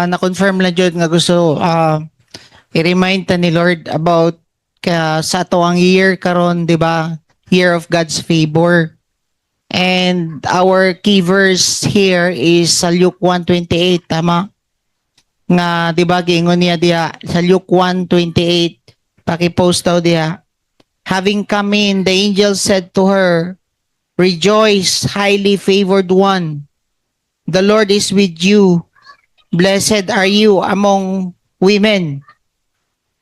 na-confirm lang jud nga gusto i-remind ta ni Lord about sa ato ang year karon, di ba? Year of God's favor. And our key verse here is sa Luke 1:28, tama? Nga di ba giingon niya diha sa Luke 1:28, paki-post daw diha. Having come in, the angel said to her, "Rejoice, highly favored one. The Lord is with you. Blessed are you among women."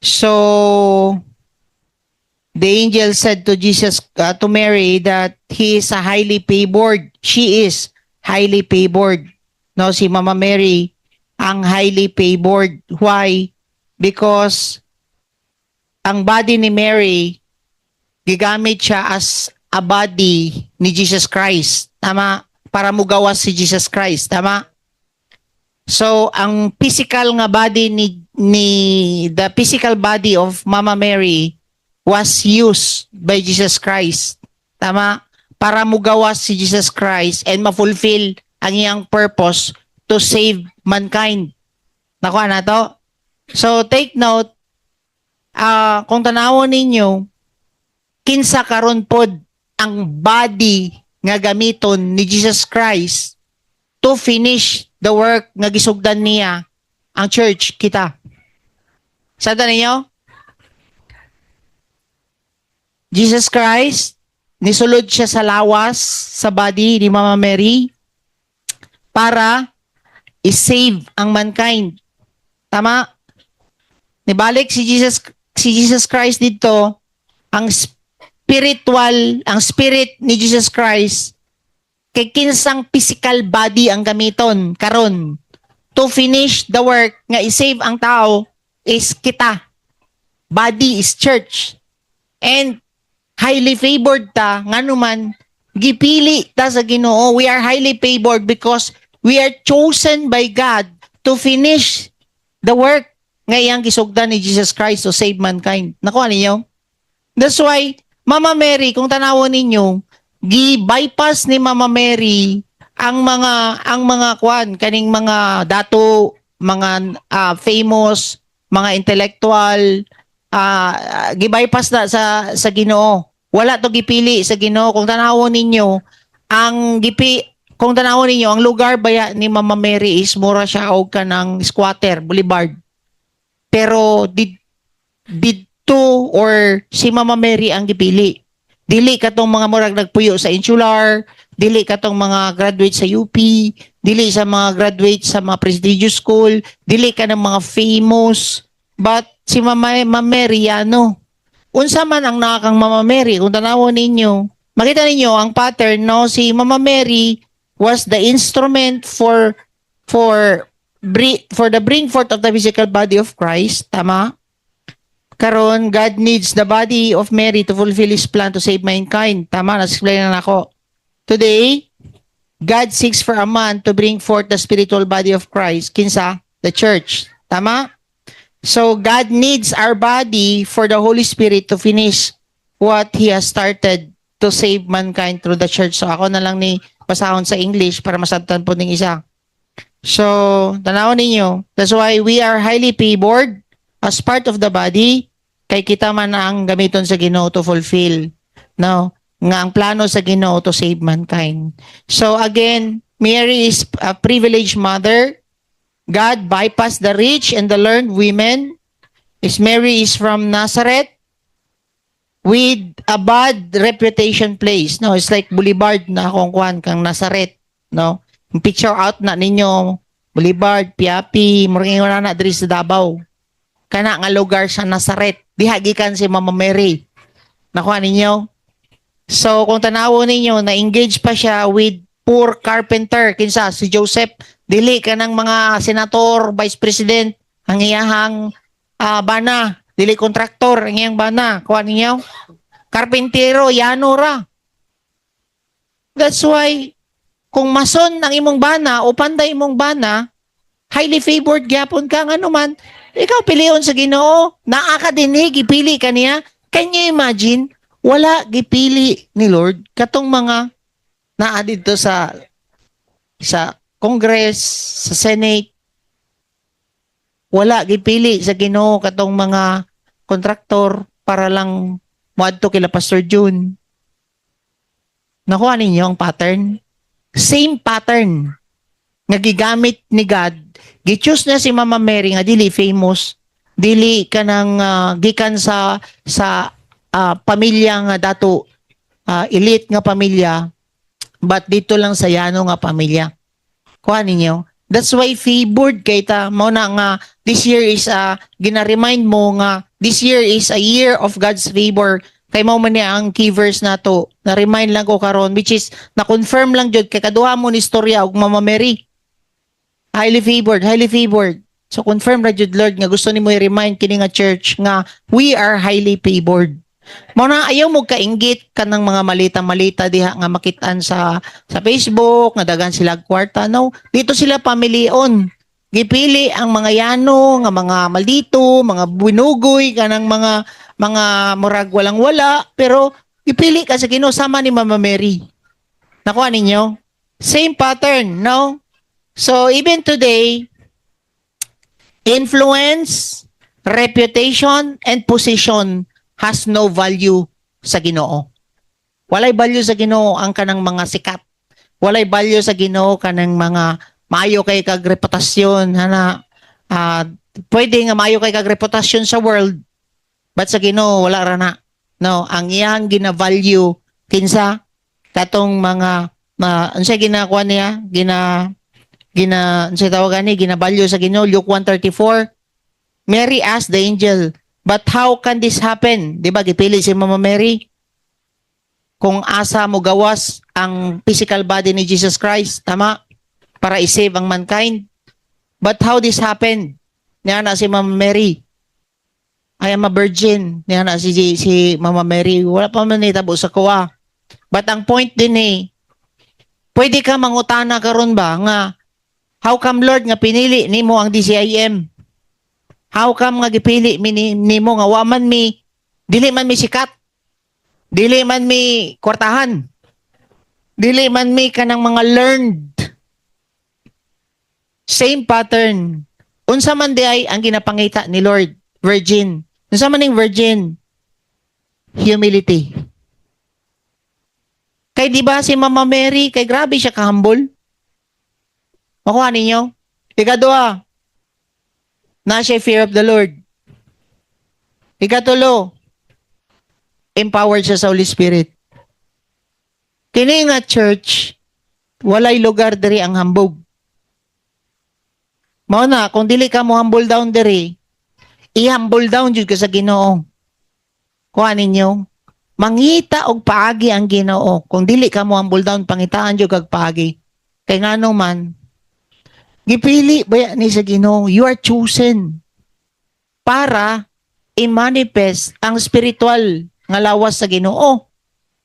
So the angel said to Jesus, to Mary, that he is a highly favored. She is highly favored. No, si Mama Mary ang highly favored. Why? Because ang body ni Mary, gigamit siya as a body ni Jesus Christ. Tama? Para mugawas si Jesus Christ. Tama? So, ang physical nga body the physical body of Mama Mary was used by Jesus Christ. Tama? Para mugawas si Jesus Christ and ma-fulfill ang iyang purpose to save mankind. Nakuha na to? So, take note, kung tanawon ninyo, kinsa karon pod ang body nga gamiton ni Jesus Christ to finish the work nga gisugdan niya ang church kita. Sada ninyo? Jesus Christ, nisulod siya sa lawas sa body ni Mama Mary para i-save ang mankind. Tama? Nibalik si Jesus Christ dito, ang spirit ni Jesus Christ, kay kinsang physical body ang gamiton karon to finish the work nga i-save ang tao is kita. Body is church. And highly favored ta, nga naman, gipili ta sa Ginoo. We are highly favored because we are chosen by God to finish the work nga iyang gisugdan ni Jesus Christ to save mankind. Nakuha ninyo? That's why, Mama Mary, kung tanawon ninyo, gi-bypass ni Mama Mary ang mga kaning mga dato, mga famous, mga intellectual, gi-bypass na sa Ginoo. Wala to gipili sa Ginoo. Kung tanawon ninyo, kung tanawon ninyo, ang lugar baya ni Mama Mary is mura siya og kanang squatter, boulevard. Pero dito or si Mama Mary ang gipili. Dili katong mga murag nagpuyo sa Insular, dili katong mga graduate sa UP, dili sa mga graduate sa mga prestigious school, dili ka ng mga famous. But si Mama Mary, unsa man ang nakakang Mama Mary, kung tanawon ninyo, makita ninyo ang pattern, no? Si Mama Mary was the instrument for the bring forth of the physical body of Christ. Tama? Karon, God needs the body of Mary to fulfill His plan to save mankind. Tama? Nas-explain na ako. Today, God seeks for a man to bring forth the spiritual body of Christ. Kinsa? The church. Tama? So, God needs our body for the Holy Spirit to finish what He has started to save mankind through the church. So, ako na lang ni basahon sa English para masabtan po ng isa. So, tanawon ninyo, that's why we are highly favored as part of the body, kay kita man na ang gamiton sa Ginoo to fulfill, no? Nga ang plano sa Ginoo to save mankind. So again, Mary is a privileged mother. God bypassed the rich and the learned women. Mary is from Nazareth with a bad reputation place. No, it's like Boulevard na kung kang Nazareth, no? Picture out na ninyo, Boulevard, Piapi, murang na diri sa Davao. Kana nga lugar sa Nazareth. Dihagikan si Mama Mary. Nakuha ninyo? So, kung tanawon ninyo, na-engage pa siya with poor carpenter. Kinsa? Si Joseph. Dili ka ng mga senator, vice president, ang iyahang bana. Dili kontraktor, ang iyang bana. Kuha ninyo? Karpentero, yano ra. That's why, kung mason ang imong bana o panday imong bana, highly favored gyapon ka nga naman, ikaw piliyon sa Ginoo, naa ka dinhi, gipili ka niya. Can you imagine? Wala gipili ni Lord katong mga naa dito sa Congress, sa Senate, Wala gipili sa Ginoo katong mga kontraktor para lang moadto kila Pastor June. Nakuha ninyo ang pattern? Same pattern nga gigamit ni God. Gi-choose na si Mama Mary nga dili famous, dili kanang gikan sa pamilya nga dato elite nga pamilya, but dito lang sa yano nga pamilya. Kuha ninyo? That's why favored kay ta mo na nga this year is gina-remind mo nga this year is a year of God's favor. Kay mao man niya ang key verse nato. Na-remind lang ko karon, which is na-confirm lang jud kay kaduha mo ni istorya og Mama Mary. Highly favored, highly favored. So confirm ra jud Lord nga gusto nimo i-remind kini nga church nga we are highly favored. Mao na ayaw mo kainggit kanang mga malita-malita diha nga makitaan sa Facebook nga daghan sila kwarta. No, dito sila pamilyon. Gipili ang mga yano nga mga maldito, mga binugoy kanang mga murag walang wala, pero gipili ka sa Ginoo sama ni Mama Mary. Nakuha ninyo? Same pattern, no? So even today, influence, reputation, and position has no value sa Ginoo. Walay value sa Ginoo ang kanang mga sikat. Walay value sa Ginoo kanang mga maayo kay kag reputasyon hana pwede nga maayo kay kag reputasyon sa world, but sa Ginoo wala ra na. No, ang iyang gina-value kinsa katong mga unsa ginakuha niya, unsa tawag ani, gina-value sa Ginoo. Luke 1:34. Mary asked the angel, "But how can this happen?" Di ba gipili si Mama Mary? Kung asa mo gawas ang physical body ni Jesus Christ, tama? Para i-save ang mankind. But how this happened? Niya na si Mama Mary. I am a virgin. Niya na si Mama Mary. Wala pa man nitabo sa kuwa. But ang point din pwede ka mangutana karon ba nga, how come Lord nga pinili nimo ang DCIM? How come nga gipili nimo nga waman dili man mi sikat, dili man mi kwartahan, dili man mi kanang mga learned? Same pattern. Unsa man di ay ang ginapangita ni Lord? Virgin. Unsa man ning virgin? Humility. Kay di ba si Mama Mary, kay grabe siya ka-humble? Makuha ninyo? Ikadua, na siya fear of the Lord. Ikatulo, empowered siya sa Holy Spirit. Kini nga church, walay lugar diri ang hambog. Mao na, kung dili ka mo humble down diri, i-humble down jud ka sa Ginoo. Kuha ninyo? Mangita og paagi ang Ginoo. Kung dili ka mo humble down, pangitaan jud kag paagi. Kay ngano man, gipili ba ni sa Ginoo? You are chosen para i-manifest ang spiritual nga lawas sa Ginoo.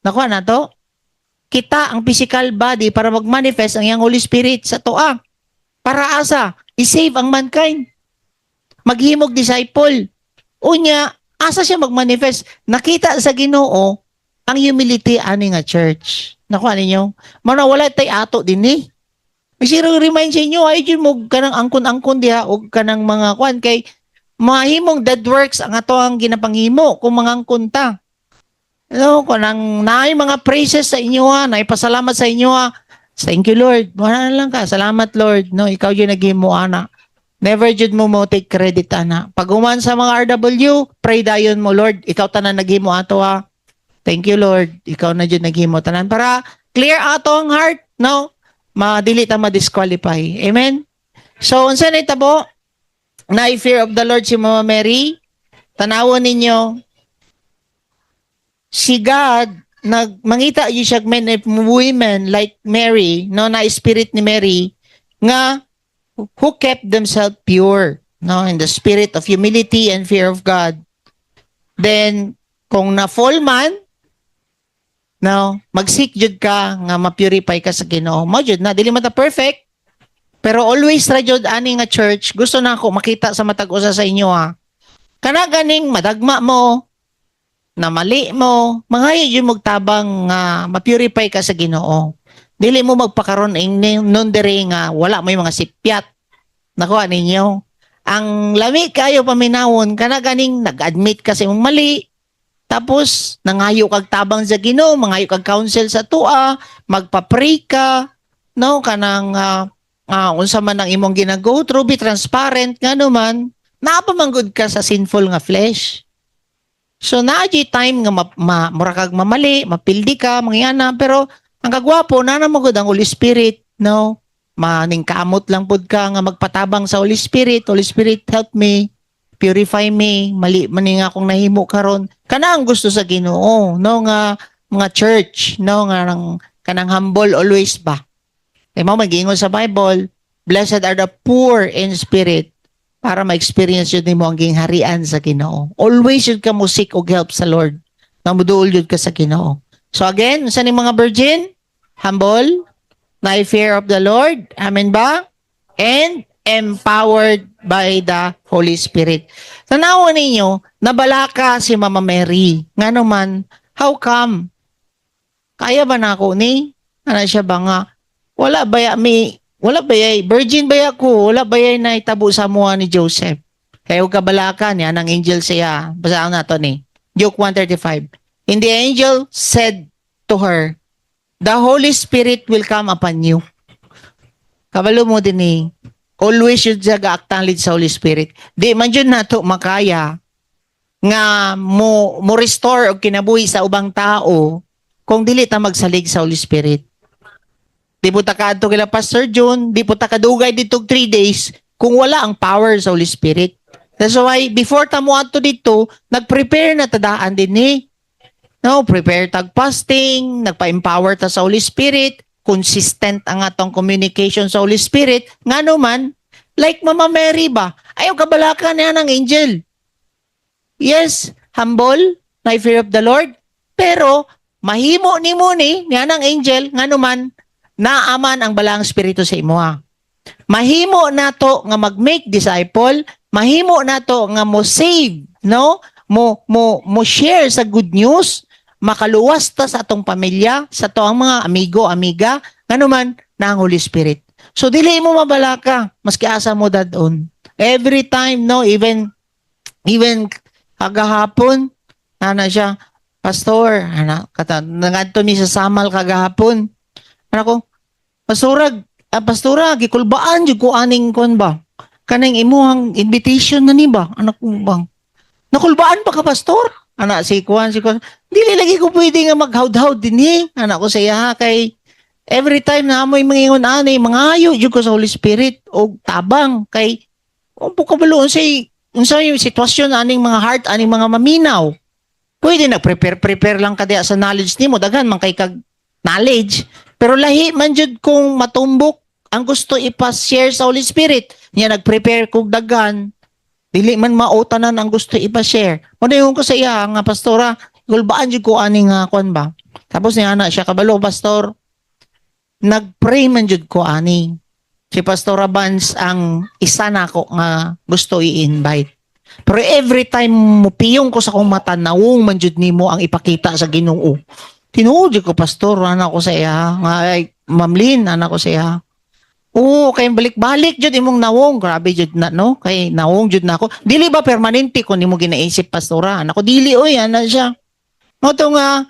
Nakuha na to? Kita ang physical body para mag-manifest ang iyang Holy Spirit sa toa. Para asa? I-save ang mankind. Maghimog disciple. Unya, asa siya mag-manifest? Nakita sa Ginoo ang humility ani nga church. Nakuha ninyo? Mano wala tay ato din Masiro remind sa inyo, ay dyan mo kanang angkon-angkon diha o kanang mga kwan kay mahimong dead works ang ato ang ginapanghimo kung mga angkon ta. No, kanang naay mga praises sa inyo naay pasalamat sa inyo Thank you Lord. Wala na lang ka. Salamat Lord. No, ikaw yung naghimo ana. Never jud mo take credit ana. Pag uman sa mga RW, pray dayon mo Lord. Ikaw tanan naghimo ato Thank you Lord. Ikaw na jud naghimo tanan para clear ato ang heart, no? Madili ta ma-disqualify. Amen? So, unsa na itabo? Na fear of the Lord si Mama Mary? Tanawon ninyo, si God, mangita yung siya men of women like Mary, no, na spirit ni Mary, nga, who kept themselves pure, no, in the spirit of humility and fear of God. Then, kung na-fall man, no, mag-seek jud ka nga ma-purify ka sa Ginoo. Mo jud na dili man ta perfect, pero always ra jud ani nga church, gusto na ako makita sa matag usa sa inyo Kana ganing madagma mo, na mali mo, mangayo jud magtabang nga ma-purify ka sa Ginoo. Dili mo magpakaron ing non diri nga wala may mga sipyat. Nakuha ninyo? ang lami kayo paminawon kana ganing nag-admit ka sa imong mali. Tapos nangayo kag tabang sa Ginoo, mangayo kag counsel sa tua, magpa-pray ka, no kanang unsa man ang imong gina-go through, be transparent nga naman, naapamanggod ka sa sinful nga flesh. So naadji time nga mura kag mamali, mapildi ka, mangyana, pero ang kagwapo na namagod ang Holy Spirit, no? Maning kamot lang pud ka nga magpatabang sa Holy Spirit. Holy Spirit, help me, purify me, mali man nga akong nahimo karon. Kana ang gusto sa Ginoo, no nga mga church, no nga kanang humble always ba. Kay mo mag-ingon sa Bible, blessed are the poor in spirit, para ma-experience yun mo ang gingharian sa Ginoo. Always yun ka mo seek og help sa Lord. Nang muduol yun ka sa Ginoo. So again, sa ni mga virgin, humble, may fear of the Lord, amen ba? And empowered by the Holy Spirit. Tanawan ninyo, nabalaka si Mama Mary. Nga naman, how come? Kaya ba na ako ni? Ano siya ba nga? Wala ba virgin ba ako? Wala ba na itabo sa mua ni Joseph? Kaya huwag kabalaka niya ng angel siya. Basaan na to ni. Luke 1:35. And the angel said to her, the Holy Spirit will come upon you. Kabalo mo din ni. Always yun siya ga-acknowledge sa Holy Spirit. Di man yun na to makaya nga mo restore o kinabuhi sa ubang tao kung dili ta magsalig sa Holy Spirit. Di po ta kadto kila Pastor June, di po ta kadugay dito 3 days kung wala ang power sa Holy Spirit. That's why before ta mo adto dito, nag-prepare na tadaan din ni. No, prepare tag fasting, nagpa-empower ta sa Holy Spirit, consistent ang atong communication sa Holy Spirit. Ngano man, like Mama Mary ba? Ayaw kabalaka niya ng angel. Yes, humble, na fear of the Lord, pero mahimo ni mo ni niya ng angel, ngano man, naaman ang balang spirito sa imuha. Mahimo nato nga mag-make disciple, mahimo nato nga mo save, no? Mo share sa good news, makaluwas ta sa atong pamilya, sa to ang mga amigo, amiga, ngano man na ang Holy Spirit. So dili mo mabalaka, maski asa mo dadon. Every time, no, even kagahapon, ana siya, pastor, nangadto mi sa Samal kagahapon. Ano pastora, gikulbaan jud ko aning kon ba? Kanang imuhang invitation na ni ba? Anak ko bang? Nakulbaan pa ka pastor? Anak si Kuan. Dili lagi ko pwede nga maghaud-haud dinhi. Anak ko saya kay every time na amoy mangingon ani, mangayo jud ko sa Holy Spirit og tabang kay umpo kabalo unsa yung sitwasyon aning mga heart, aning mga maminaw. Pwede na prepare lang ka diya sa knowledge nimo, daghan man kay kag knowledge. Pero lahi man jud kung matumbok ang gusto ipa-share sa Holy Spirit. Niya nag-prepare kog daghan. Dili man mautanan ang gusto ipa-share. Mo ko sa iya nga pastora, gulbaan jud ko aning kuan ba. Tapos niya na siya kabalo pastor. Nag-pray man jud ko ani. Si Pastora Vance ang isa na ko nga gusto i-invite. Pero every time mo piyong ko sa kong mata, nawong man jud nimo ang ipakita sa Ginoo. Tinuod ko pastor, anak ko sa iya, nga Ma'am Lynn, anak ko sa iya. Oo, kay balik-balik jud imong nawong, grabe jud na no, kay nawong jud na ako. Dili ba permanente ko nimo ginaisip pastora? Anak ko dili oy, ana siya. No to nga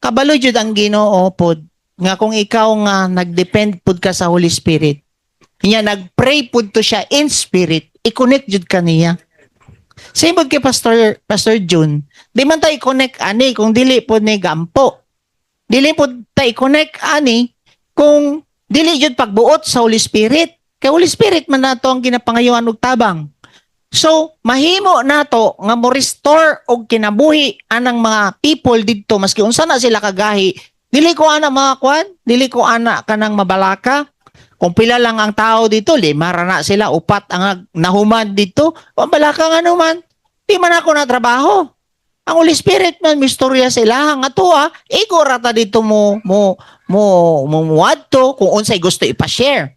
kabalo jud ang Ginoo pod nga kung ikaw nga nagdepend pud ka sa Holy Spirit. Niya nagpray pud to siya in spirit, i-connect jud ka niya. Same pud kay Pastor June. Di man ta i-connect ani kung dili pud ni gampo. Dili po tayo connect ani kung dili jud pagbuot sa Holy Spirit. Kay Holy Spirit man nato ang ginapangayuan og tabang. So, mahimo nato nga mo restore og kinabuhi anang mga people didto maski unsa na sila kagahi. Dili ko ana mga kwan, dili ko ana kanang mabalaka. Kung pila lang ang tao dito, 5 ra na sila, 4 ang nahuman dito. Mabalaka nga naman. Di man ako na trabaho. Ang Holy Spirit man mistorya sa ilahang ato ego rata dito mo adto kung unsay gusto ipa-share.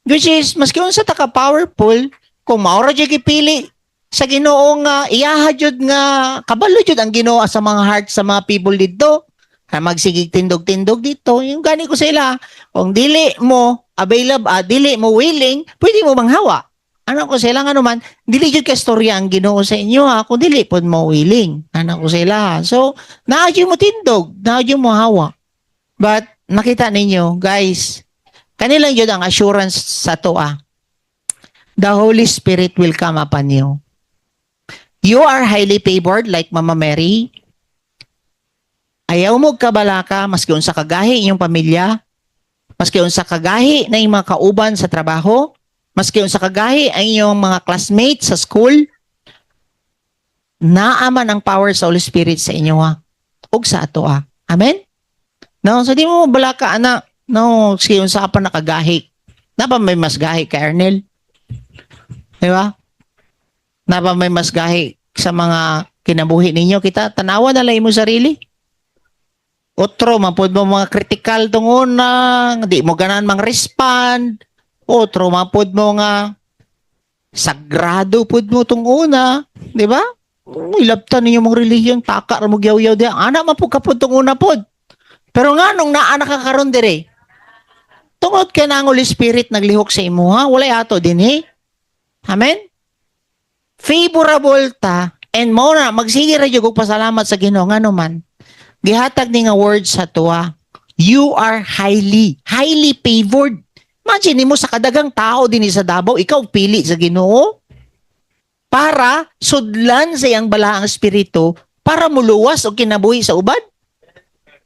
Which is maski unsa ta ka powerful kung maura jud gipili sa Ginoo nga iyaha jud nga kabalo jud ang Ginoo sa mga heart sa mga people dito. Magsigig tindog-tindog dito. Yung gani ko sa ila, kung dili mo available, dili mo willing, pwede mo manghawa. Ano ko sila nga naman, dili jud ka storya ang Ginoo sa inyo ha, kung dili pod mo willing. Ano ko sila ha. So, naadyo mo tindog, naadyo mo hawa. But nakita ninyo, guys, kanilang yun ang assurance sa toa. The Holy Spirit will come upon you. You are highly favored like Mama Mary. Ayaw mo kabalaka, maski unsa kagahi inyong pamilya, maski unsa kagahi na yung mga kauban sa trabaho, maski unsa kagahi ang inyong mga classmates sa school, naaman ang power sa Holy Spirit sa inyo ha. Ug sa ato ha. Amen? No, so di mo balaka ana, no, maski unsa ka pa nakagahi. Napa may mas gahi ka Ernel? Di ba? Napa may mas gahi sa mga kinabuhi ninyo, kita tanawa na lang mo sarili. Otro, mapod mo mga critical tong una, di mo ganan mang respond. Otro, mapod mo nga sagrado pud mo tong una, di ba? Ilabtan ninyo mong relihiyon, taka ra mo yaw-yaw di. Ana man pud kapod tong una pod. Pero nga nung naa nakakaron dire. Tungod kay nang Holy Spirit naglihok sa imo ha, walay ato din eh. Amen. Favorable ta and mo na magsige ra jud og pasalamat sa Ginoo ngano man. Gihatag ni nga word sa tuwa. You are highly favored. Imagine mo sa kadagang tao din sa Davao, ikaw pili sa Ginoo para sudlan sa iyang balaang espiritu para muluwas o kinabuhi sa uban.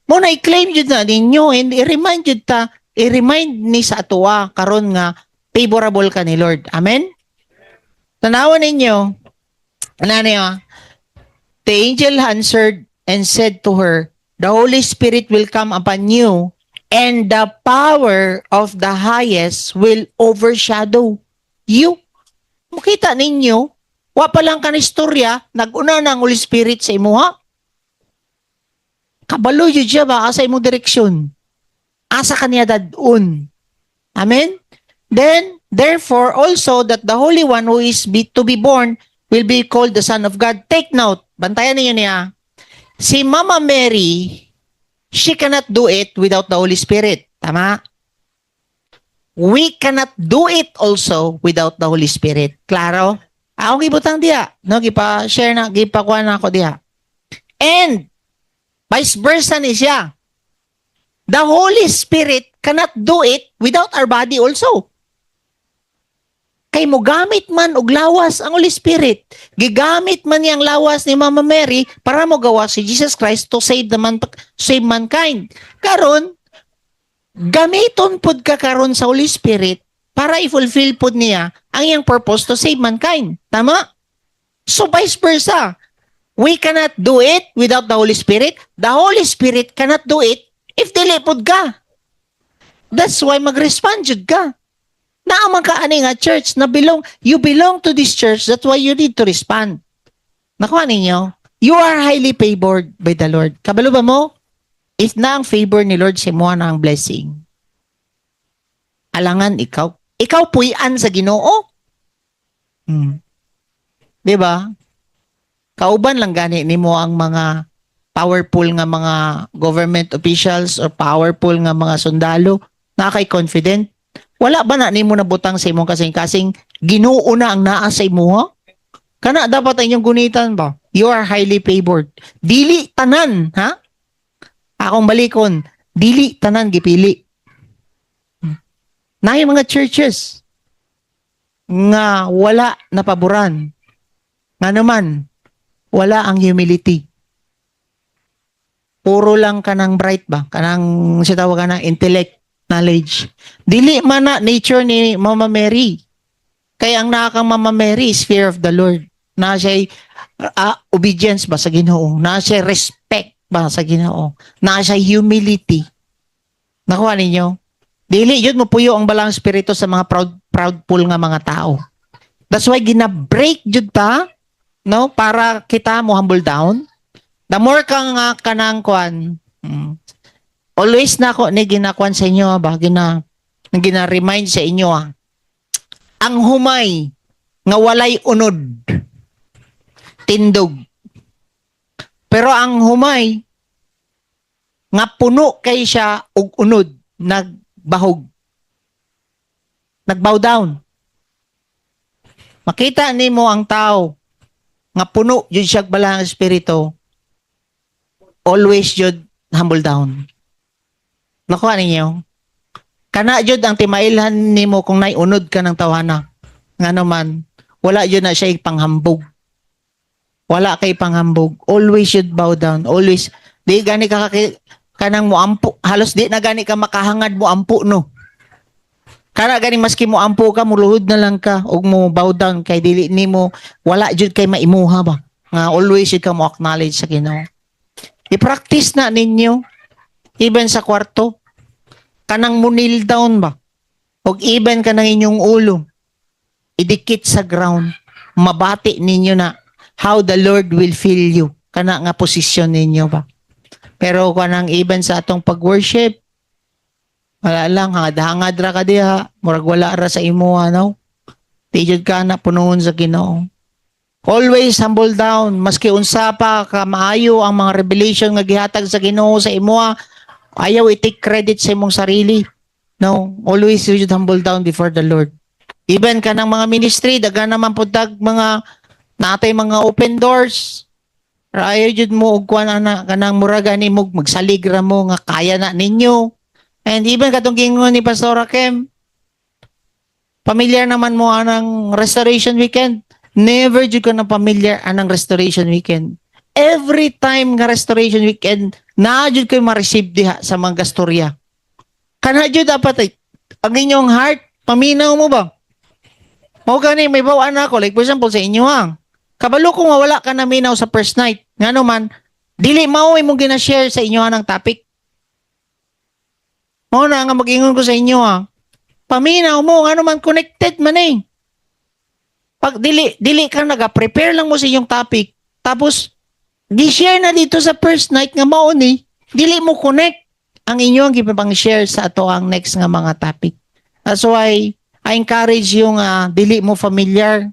Mo na i-claim jud na ninyo and i-remind jud ta, i-remind ni sa atuwa karon nga favorable ka ni Lord. Amen. Tanawan ninyo. Ano niyo? The angel answered and said to her, the Holy Spirit will come upon you, and the power of the highest will overshadow you. Makita ninyo, wa pa lang kanistorya, nag-una na ang Holy Spirit sa imuha. Kabalo yun siya ba sa imong direksyon? Asa kaniya dadun. Amen? Then, therefore, also that the Holy One who is to be born will be called the Son of God. Take note, bantayan niyo niya. Si Mama Mary, she cannot do it without the Holy Spirit. Tama? We cannot do it also without the Holy Spirit. Klaro? Ako gibutang diha. No, gipa-share na, gipakuha na ako diha. And, vice versa ni siya. The Holy Spirit cannot do it without our body also. Kay mo gamit man og lawas ang Holy Spirit. Gigamit man niyang lawas ni Mama Mary para mo gawa si Jesus Christ to save mankind. Karon, gamiton pud ka karon sa Holy Spirit para i-fulfill pud niya ang iyang purpose to save mankind. Tama? So vice versa. We cannot do it without the Holy Spirit. The Holy Spirit cannot do it if dili pud ka. That's why mag-respond jud ka. Naaman ka ani nga church na you belong to this church, that's why you need to respond. Nakuha ninyo? You are highly favored by the Lord. Kabalo ba mo? If na ang favor ni Lord si mo na ang blessing. Alangan ikaw. Ikaw puyan sa Ginoo. Di ba? Kauban lang gani nimo ang mga powerful nga mga government officials or powerful nga mga sundalo na kay confident. Wala ba na nimo nabutang sa imong kasing-kasing Ginoo na ang naa sa imo? Kana dapat ang inyong gunitan ba? You are highly favored. Dili tanan, ha? Akong balikon, dili tanan gipili. Na yung mga churches nga wala napaboran. Nga naman, wala ang humility. Puro lang kanang bright ba? Kanang siya tawag na intellect, knowledge. Dili man na nature ni Mama Mary. Kaya ang nakakang Mama Mary is fear of the Lord. Na siya obedience ba sa Ginoo? Na siya respect ba sa Ginoo? Na siya humility. Nakuha ninyo? Dili yun mo puyo ang balang espiritu sa mga proudful nga mga tao. That's why gina-break jud ta, no, para kita mo humble down. The more kang kanang kwan, always na ako ni ginakwan sa inyo ba, gina-remind sa inyo ang humay nga walay unod tindog. Pero ang humay nga puno kay siya og unod nagbow down. makita nimo ang tao nga puno jud siya balahang espiritu, always jud humble down. Nakuha ninyo? Kana jud ang timailhan nimo kung naiunod ka ng tawana. Ngano man, wala jud na siya ipanghambog. Wala kay panghambog. Always should bow down. Always. Di gani ka kanang mo ampo. Halos di na gani ka makahangad mo ampo no. Kana gani maski mo ampo ka, muluhod na lang ka og mo bow down kay dili nimo wala jud kay maimuha ba. Nga always jud ka mo acknowledge sa Ginoo. I-practice na ninyo even sa kwarto. Kanang mo kneel down ba. Og even kanang inyong ulo idikit sa ground. Mabati ninyo na how the Lord will fill you. Kana nga posisyon ninyo ba. Pero kanang even sa atong pag-worship, wala lang, hangad-hangad ra ka diha, murag wala ra sa imo, ano? Tijod ka na, punuhon sa Ginoo. Always humble down, maski unsa pa ka maayo ang mga revelation nga gihatag sa Ginoo sa imo, ayaw i-take credit sa imong sarili. No, always you should humble down before the Lord. Even kanang mga ministry, daga naman putag mga natay mga open doors. Ayaw jud mo og kuan ana kanang muraga ni mo magsalig ra mo nga kaya na ninyo. And even katong gingon ni Pastor Rakem, familiar naman mo anang restoration weekend. Never jud ko na familiar anang restoration weekend. Every time nga restoration weekend, na jud ko ma-receive diha sa mga gastorya. Kana jud dapat ang inyong heart, paminaw mo ba? Mao gani may bawaan ako like for example sa inyo hang. Kabalo ko nga wala ka na minaw sa first night. Ngano man, dili mao imong gina-share sa inyo anang topic. Mao na nga mag-ingon ko sa inyo ha. Paminaw mo, ano man connected man eh. Pag dili ka naga-prepare lang mo sa iyong topic, tapos di-share na dito sa first night nga mao ni, dili mo connect ang inyong gipang-share sa ato ang next nga mga topic. That's why I encourage yung dili mo familiar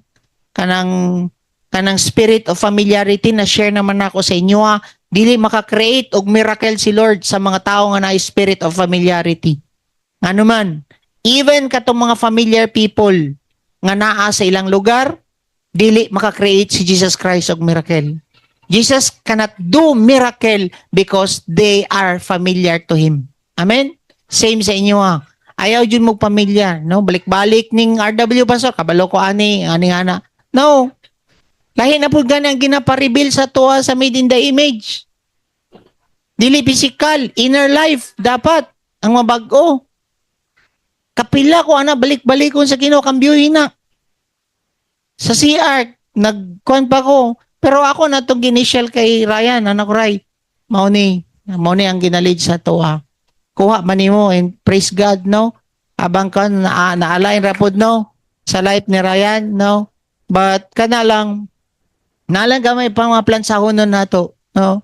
kanang spirit of familiarity na share naman ako sa inyo ha. Dili maka-create og miracle si Lord sa mga tao nga na spirit of familiarity. Ano man, even katong mga familiar people nga naa sa ilang lugar, dili maka-create si Jesus Christ og miracle. Jesus cannot do miracle because they are familiar to Him. Amen? Same sa inyo ha. Ayaw jud mo pamilyar, no? Balik-balik ning RW Pastor, kabalo ko ani ana. No. Lahi na po gani ang ginapa-reveal sa tuwa sa made in the image. Dili physical, inner life, dapat ang mabago. Kapila ko, balik-balik ko sa Ginoo, kambyuhin na. Sa CR, nagkuhan pa ko. Pero ako na itong ginitial kay Ryan, anak ko Ray. Mauni ang ginalid sa tuwa. Kuha man mo and praise God, no? Abang ka, na-align rapod, no? Sa life ni Ryan, no? But kana lang, nalang gamay pang mga plansahon nun nato, no?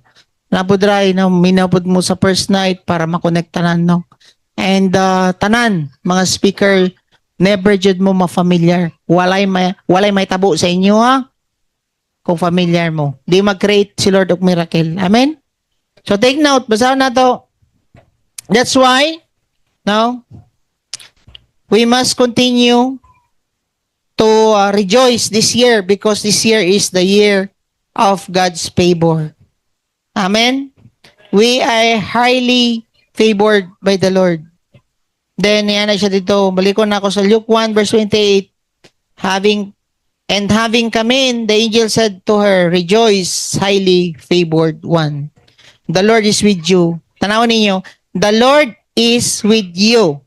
Napudray, no? Minapod mo sa first night para makonektanan, no? And tanan, mga speaker, never jud mo ma-familiar. Walay may tabo sa inyo, ha? Kung familiar mo. Di mag-create si Lord of Miracle. Amen? So take note, basahan na to. That's why, no? We must continue to rejoice this year because this year is the year of God's favor. Amen? We are highly favored by the Lord. Then, yan na siya dito. Balikon na ako sa Luke 1 verse 28. Having come in, the angel said to her, "Rejoice, highly favored one. The Lord is with you." Tanawin ninyo, the Lord is with you.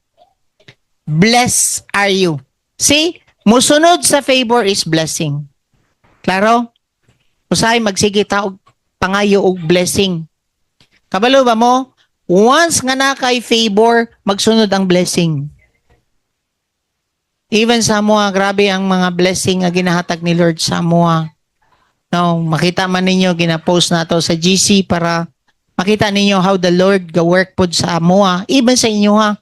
Blessed are you. See? Musunod sa favor is blessing. Klaro? Usay magsige ta og pangayo og blessing. Kabalo ba mo? Once nga na kay favor, magsunod ang blessing. Even sa mga grabe ang mga blessing nga ginahatag ni Lord sa mga. No, makita man ninyo gina-post nato sa GC para makita ninyo how the Lord ga work pod sa mga. Even sa inyo ha.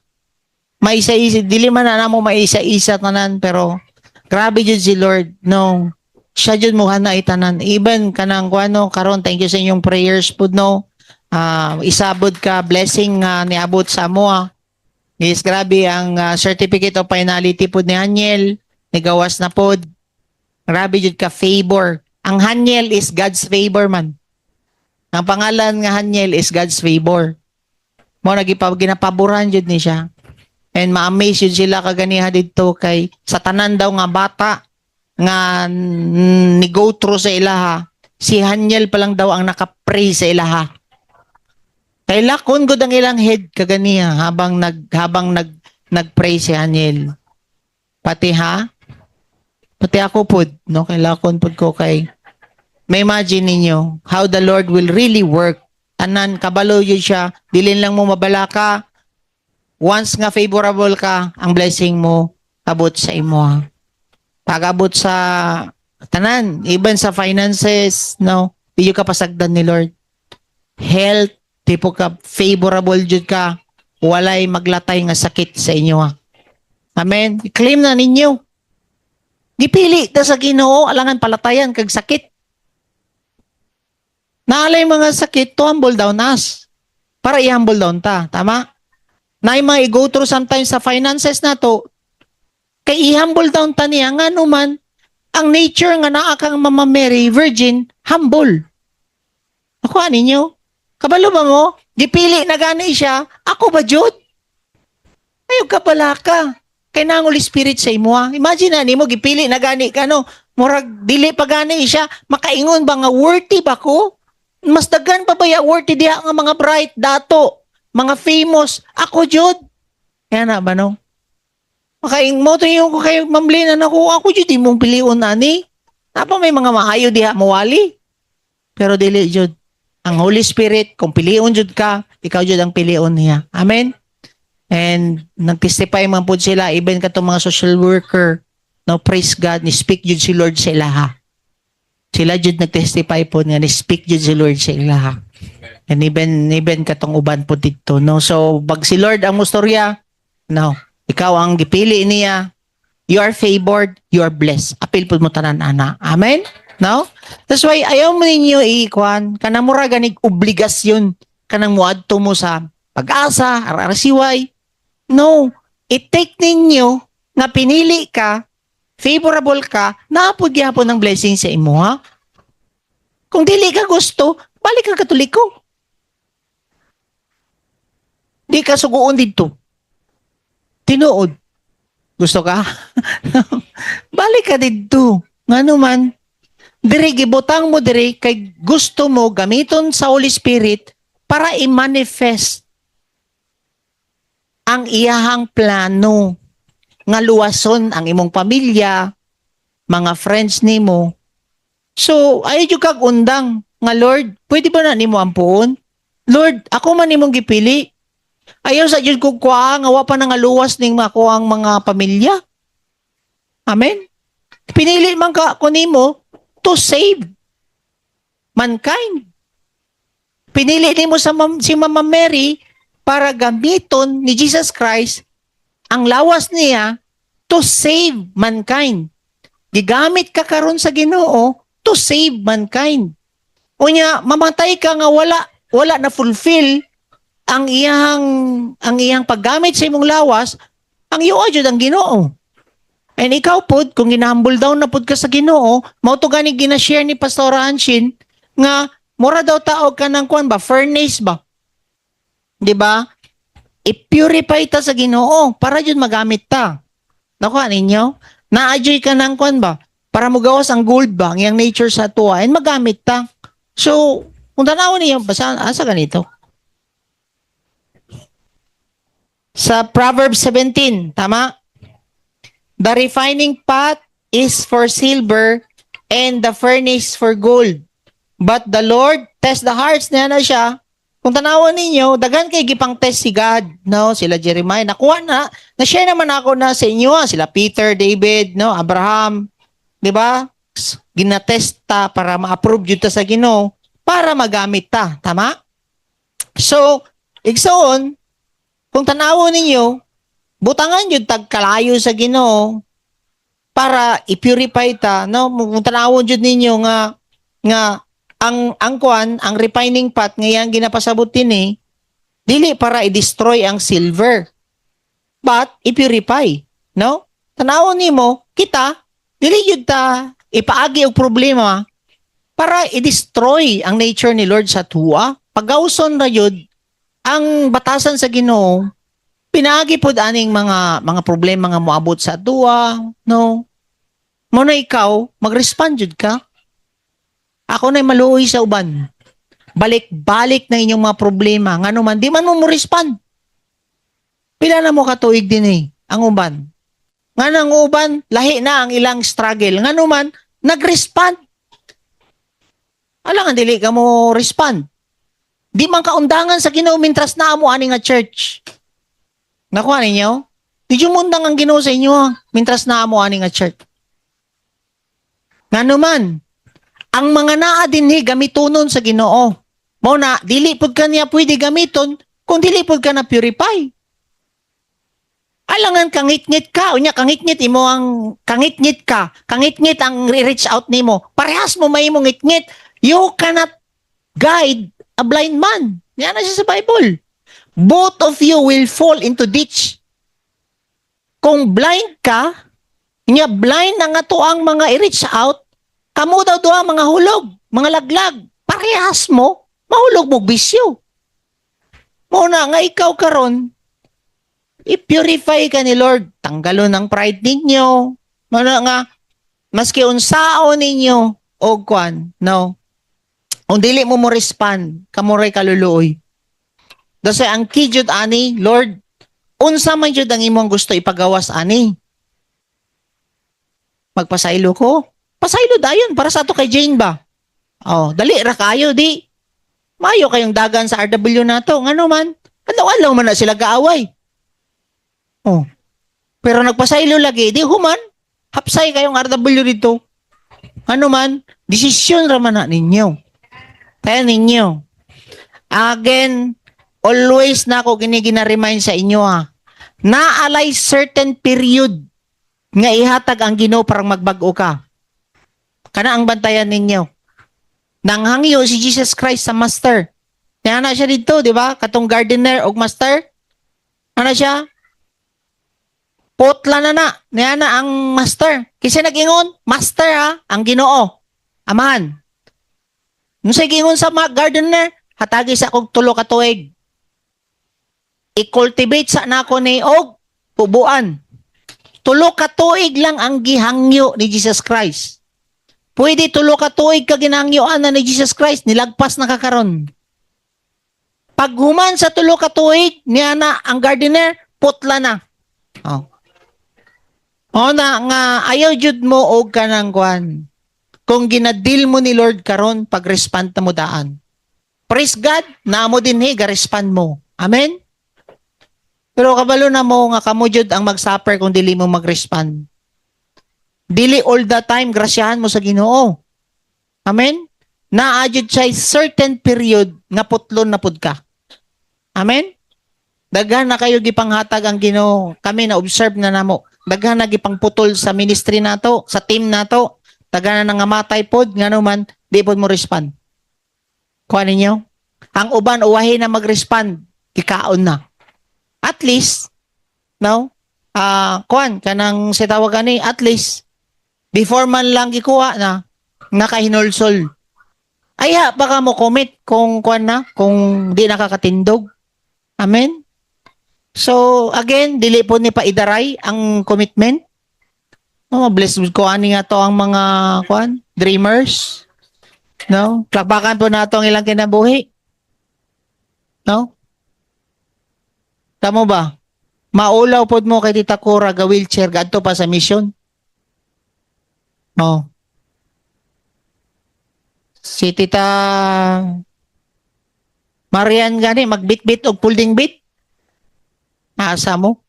May isa-isa, dili man na mo may isa-isa tanan pero grabe jud si Lord. No. Siya jud mo na itanan. Even kanang kuano karon, thank you sa inyong prayers pod no. Isabod ka blessing niabot sa moa. Yes, grabe ang certificate of finality pod ni Haniel, nigawas na pod. Grabe jud ka favor. Ang Haniel is God's favor man. Ang pangalan nga Haniel is God's favor. Mo ginapaboran jud ni siya. And ma-amaze yun sila kaganiha dito kay sa tanan daw nga bata nga ni go through sa ilaha. Si Haniel pa lang daw ang naka-pray sa ilaha. Kay lakon gud ang ilang head kaganiha habang nagpray si Haniel. Pati ako pud no kay lakon pud ko kay may imagine ninyo how the Lord will really work. Anan kabalo yun siya, dilin lang mo mabalaka. Once nga favorable ka, ang blessing mo abot sa imo. Pag-abot sa tanan, even sa finances, no, di ka pasagdan ni Lord. Health, tipo ka favorable jud ka, walay maglatay nga sakit sa inyo. Amen. I-claim na ninyo. Gipili ta sa Ginoo alangan palatayan kag sakit. Naalay mga sakit to humble down us. Para i-humble down ta, tama? Na mga i-go through sometimes sa finances na to, kay i-humble down ta niya, nga naman, ang nature nga naa kang Mama Mary, virgin, humble. Nakuha ninyo? Kabalo ba mo? Gipili na gani siya, ako ba Jud? Ayaw ka pala ka. Kay na ang Holy Spirit sa imo. Imagine na nimo, gipili na gani ka, no? Murag, dili pa gani siya, makaingon ba nga worthy ba ko? Mas dagan pa ba ya worthy diha nga mga bright dato? Mga famous, ako Jud. Kaya na ba no? Makaing mo to yung kayo mamlinan ako Jud, di mong piliun ani. Napa may mga maayo diha mawali. Pero dili Jud. Ang Holy Spirit, kung piliun Jud ka, ikaw Jud ang piliun niya. Amen? And nag-testify man po sila, even katong mga social worker, no, praise God, ni-speak Jud si Lord sa ilaha. Sila Jud nag-testify po niya, ni-speak Jud si Lord sa ilaha. And even katong uban po dito, no? So, pag si Lord ang mustorya, no, ikaw ang gipili niya, you are favored, you are blessed. Apil po mo tanan, ana. Amen? No? That's why, ayaw mo ninyo iikwan, kanang mura ganig obligasyon, kanang muadto mo sa pag-asa, RRCY. No. I-take ninyo na pinili ka, favorable ka, naapod gyapon ng blessing sa imo, ha? Kung dili ka gusto, balik ka Katoliko. Di ka suguon dito. Tinuod. Gusto ka? Balik ka dito. Nga naman, diri gibutang mo diri kay gusto mo gamiton sa Holy Spirit para i-manifest ang iyahang plano nga luwason ang imong pamilya, mga friends nimo. So, ayo kag undang nga Lord, pwede ba na nimo ampuon? Lord, ako man nimong gipili. Ayaw sa Diyos ko kuha, nga wa pa nga luwas ning mako ang mga pamilya. Amen? Pinili man ka ko nimo to save mankind. Pinili nimo si Mama Mary para gamiton ni Jesus Christ ang lawas niya to save mankind. Gigamit ka karon sa Ginoo to save mankind. Unya, mamatay ka nga wala na fulfill ang iyang paggamit sa imong lawas, ang iyo jud ang Ginoo. And ikaw pod, kung ginahumble down na pod ka sa Ginoo, mao to gani gina-share ni Pastor Hanshin nga mura daw tao ka ng kuan ba, furnace ba? 'Di ba? I-purify ta sa Ginoo para jud magamit ta. Nakuha ninyo? Na-adjoy ka ng kuan ba? Para mo gawas ang gold ba, ang iyang nature sa tuwa, and magamit ta. So, kung tanawon niyo, asa ganito? Sa Proverbs 17, tama? The refining pot is for silver and the furnace for gold. But the Lord test the hearts niya na siya. Kung tanawan ninyo, dagan kay gipang test si God, no? Sila Jeremiah, nakuha na-share naman ako na sa inyo, sila Peter, David, no? Abraham, di ba? Ginatest ta para ma-approve yun ta sa Ginoo, para magamit ta, tama? So, igsoon, kung tanawon ninyo, butangan yun tagkalayo sa Ginoo para i-purify ta, no? Kung tanawon yun ninyo nga ang refining pot ngayang ginapasabot din dili para i-destroy ang silver, but i-purify, no? Tanawon nimo kita dili yun ta ipaagi og problema para i-destroy ang nature ni Lord sa tuwa. Pagawson ra yun, ang batasan sa Ginoo, pinaagi pod aning mga problema nga moabot sa tuwa, no? Mo na ikaw, mag-respond jud ka. Ako na'y maluoy sa uban. Balik-balik na inyong mga problema. Ngano man, di man mo respond. Pila na mo katuig din ang uban. Nga nang uban, lahi na ang ilang struggle. Ngano man, nag-respond. Alangan, dili ka mo respond. Di man kaundangan sa Ginoo mintras na amo ani nga church. Nakuha ninyo? Di yung mundang ang Ginoo sa inyo mintras na amo ani nga church. Ngano man, ang mga naa dinhi gamitonon sa Ginoo. Mao na dili pud kaniya pwede gamiton kung dili pud ka na purify. Alangan kangit-ngit ka, unya kangit-ngit imo ang kangit-ngit ka, kangit-ngit ang reach out nimo. Parehas mo may imong ngit-ngit. You cannot guide a blind man. Yan na siya sa Bible. Both of you will fall into ditch. Kung blind ka, nya blind na nga to ang mga i-reach out, kamo daw doa mga hulog, mga laglag. Parehas mo, mahulog mo bisyo. Muna nga ikaw karon, i-purify ka ni Lord. Tanggalon ang pride ninyo. Muna nga, maski unsaon ninyo, o kwan, no? Kung dili mo mo respond, kamuray kaluluoy. Dasi ang kijud ani, Lord, unsa man jud ang imong gusto ipagawas ani? Magpasaylo ko? Pasaylo dayon para sa ato kay Jane ba? Oh, dali ra kayo di. Mayo kayong dagan sa RW nato, ngano man? Adlaw-adlaw man na sila gaaway. Oh. Pero nagpasaylo lagi, di human. Hapsay kayong RW dito. Ano man, desisyon ra man na ninyo. Kaya ninyo. Again, always na ako ginigina-remind sa inyo naalay certain period nga ihatag ang Ginoo para magbago ka. Kana ang bantayan ninyo. Nanghangyo si Jesus Christ sa master. Kaya na siya dito, di ba? Katong gardener o master. Ano siya? Potla na. Kaya na ang master. Kasi nag-ingon, master ang Ginoo. Amahan. Nung sa gingon sa mga gardener, hatagi sa akong tulo ka tuig. I-cultivate sa nako ni og pubuan. Tulo ka tuig lang ang gihangyo ni Jesus Christ. Pwede tulo ka tuig ka ginangyoan na ni Jesus Christ, nilagpas na kakaron. Pag human sa tulo ka tuig, niya na ang gardener, putla na. Oh. O na nga, ayaw jud mo og kanang kwan. Kung ginadil mo ni Lord karon pag-respond na mo daan. Praise God, na mo din ga-respond mo. Amen? Pero kabalo na mo nga kamo jud ang mag-suffer kung dili mo mag-respond. Dili all the time grasyahan mo sa Ginoo. Amen? Naa jud siya certain period nga putlon na pud ka. Amen? Daghan na kayo gipanghatag ang Ginoo. Kami na observe na namo. Daghan na gipangputol sa ministry nato, sa team nato. Taga na nga matay pod, nga naman, di pod mo respond. Kuha ninyo? Ang uban, uwahin na mag-respond, kikaon na. At least, no? Kuhan, kanang sitawagan ni, at least, before man lang gikuha na, nakahinulsol. Ay baka mo commit kung kuhan na, kung di nakakatindog. Amen? So, again, dili po ni paidaray ang commitment. Bless ko ani nga to ang mga kuan, dreamers. No? Plakbakan po nato ang ilang kinabuhi. No? Tamo ba? Maulaw pod mo kay Tita Cora ga wheelchair gadto pa sa mission. No. Si Tita Marian gani magbit-bit og folding bit. Asa mo?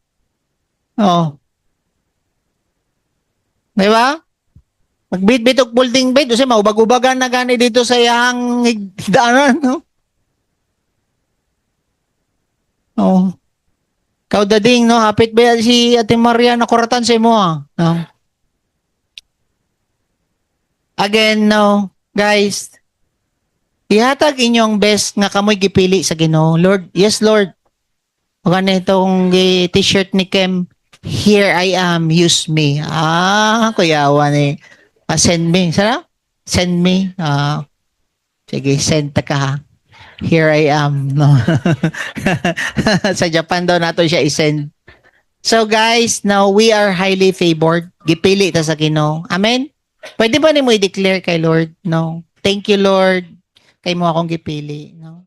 Oh. Diba? Magbit-bit og folding bed, kasi maubag-ubagan na gani dito sa iyang higdaanan, no? Oh. Kaudading, no? Hapit ba si Ate Maria na kuratan sa imo, no? Again, no? Guys, ihatag inyong best nga kamoy gipili sa Ginoo. Lord, yes Lord. O ganitong t-shirt ni Kem, here I am, use me. Kuyawan eh. Send me. Sana? Send me. Sige, send ta ka ha. Here I am. No. Sa Japan daw nato siya i-send. So guys, now we are highly favored. Gipili ta sa Ginoo. Amen? Pwede ba ni mo i-declare kay Lord? No. Thank you, Lord. Kay mo akong gipili. No.